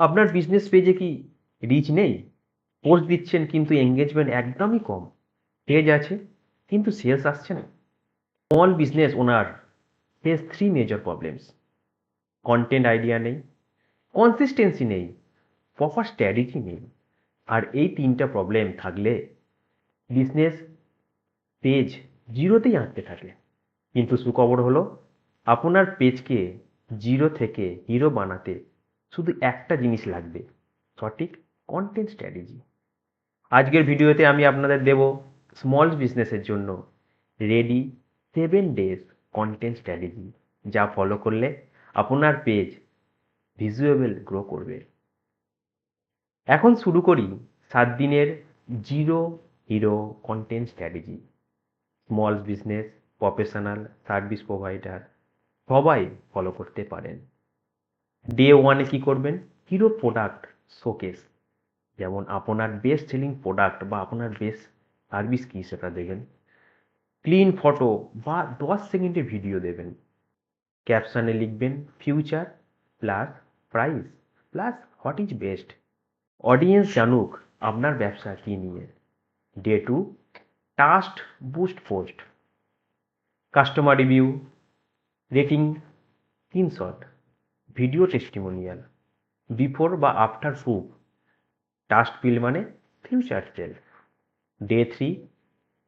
আপনার বিজনেস পেজে কি রিচ নেই? পোস্ট দিচ্ছেন কিন্তু এঙ্গেজমেন্ট একদমই কম। পেজ আছে কিন্তু সেলস আসছে না। Small business owner face 3 major problems. Content idea নেই, কনসিস্টেন্সি নেই, প্রপার স্ট্র্যাটেজি নেই। আর এই 3টা প্রবলেম থাকলে বিজনেস পেজ জিরোতেই আঁকতে থাকে। কিন্তু সুখবর হলো আপনার পেজকে জিরো থেকে হিরো বানাতে শুধু একটা জিনিস লাগবে, সঠিক কন্টেন্ট স্ট্র্যাটেজি। আজকের ভিডিওতে আমি আপনাদের দেব স্মল বিজনেসের জন্য রেডি 7 ডেজ কন্টেন্ট স্ট্র্যাটেজি, যা ফলো করলে আপনার পেজ ভিজুয়েবল গ্রো করবে। এখন শুরু করি 7 দিনের zero hero content strategy. Small business, professional, service provider সবাই ফলো করতে পারেন। ডে 1-এ কি করবেন? Hero product showcase. যেমন আপনার বেস্ট সেলিং প্রোডাক্ট বা আপনার বেস্ট সার্ভিস কী সেটা দেবেন। ক্লিন ফটো বা 10 সেকেন্ডের ভিডিও দেবেন। ক্যাপশনে লিখবেন future plus price plus what is best. Audience জানুক আপনার ব্যবসা কী নিয়ে। Day 2 task boost post, customer review, rating, screenshot, video testimonial, before বা আফটার প্রুফ। টাস্ক বিল মানে future sale. Day 3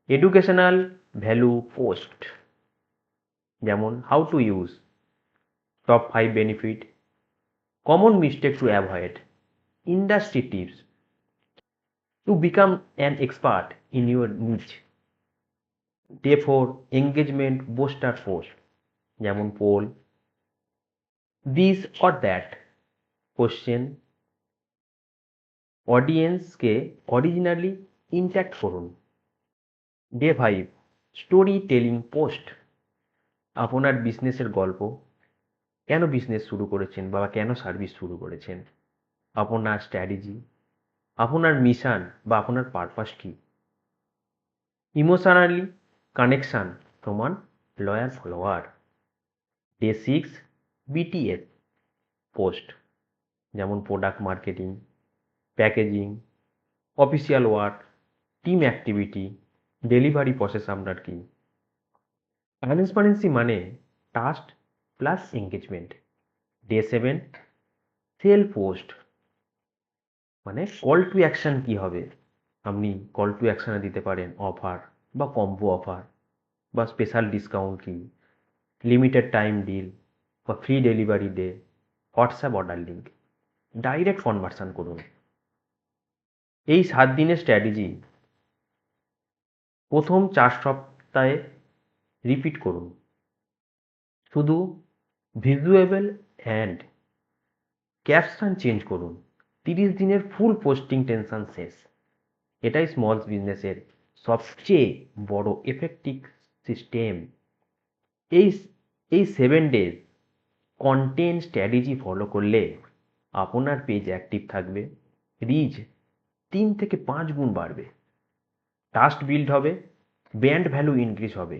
educational value post, যেমন how to use, top 5 benefit, common mistake to avoid, industry tips, to become an expert in your niche. Day 4 engagement booster post, যেমন poll, this or that, question, অডিয়েন্সকে originally interact করুন। Day 5 storytelling post, আপনার বিজনেসের গল্প, কেন business শুরু করেছেন বা কেন সার্ভিস শুরু করেছেন, আপনার স্ট্র্যাটেজি, আপনার মিশন বা আপনার পারপাস কী। ইমোশনালি কানেকশান প্রমাণ loyal follower. Day 6 BTS post, যেমন product marketing, packaging, official work, team activity, delivery process আপনার কী। ট্রান্সপারেন্সি মানে task plus engagement. Day 7 sale post, মানে কল টু অ্যাকশন কী হবে। আপনি কল টু অ্যাকশানে দিতে পারেন অফার বা কম্বো অফার বা স্পেশাল ডিসকাউন্ট কি, লিমিটেড টাইম ডিল বা free delivery day, WhatsApp order link. Direct conversion করুন। এই 7 দিনের স্ট্র্যাটেজি প্রথম 4 সপ্তাহে রিপিট করুন। শুধু ভিজুয়েবল অ্যান্ড ক্যাপশন চেঞ্জ করুন। 30 দিনের ফুল পোস্টিং টেনশন শেষ। এটাই স্মল বিজনেসের সবচেয়ে বড় এফেক্টিভ সিস্টেম। এই এই 7 ডেজ কন্টেন্ট স্ট্র্যাটেজি ফলো করলে আপনার পেজ অ্যাক্টিভ থাকবে, রিচ 3 থেকে 5 গুণ বাড়বে, ট্রাস্ট বিল্ড হবে, ব্র্যান্ড ভ্যালু ইনক্রিজ হবে,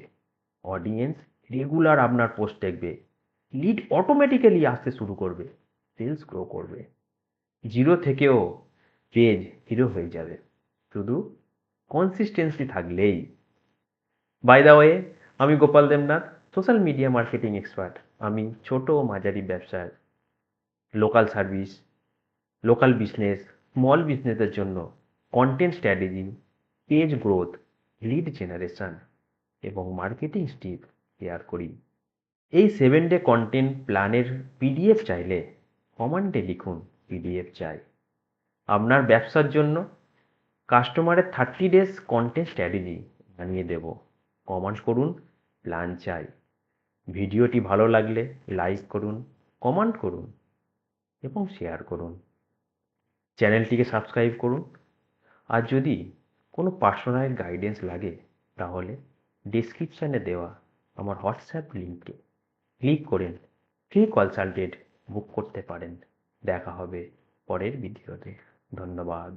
অডিয়েন্স রেগুলার আপনার পোস্ট দেখবে, লিড অটোমেটিক্যালি আসতে শুরু করবে, সেলস গ্রো করবে। জিরো থেকেও পেজ হিরো হয়ে যাবে, শুধু কনসিস্টেন্সি থাকলেই। বাই দ্য ওয়ে, আমি Gopal Debnath, social media marketing expert. আমি ছোট ও মাঝারি ব্যবসায়, local service, local business, small বিজনেসের জন্য content strategy, page growth, lead generation এবং মার্কেটিং টিপ শেয়ার করি। এই 7 ডে কন্টেন্ট প্ল্যানের পিডিএফ চাইলে কমেন্টে লিখুন পিডিএফ চাই। আপনার ব্যবসার জন্য কাস্টমারের 30 ডেজ কন্টেন্ট স্ট্র্যাটেজি বানিয়ে দেব। কমেন্ট করুন প্ল্যান চাই। ভিডিওটি ভালো লাগলে লাইক করুন, কমেন্ট করুন এবং শেয়ার করুন। চ্যানেলটিকে সাবস্ক্রাইব করুন। আর যদি কোনো পার্সোনাল গাইডেন্স লাগে তাহলে ডেসক্রিপশানে দেওয়া আমার হোয়াটসঅ্যাপ লিঙ্কে ক্লিক করেন ফ্রি কনসালটেন্ট বুক করতে পারেন। দেখা হবে পরের ভিডিওতে। ধন্যবাদ।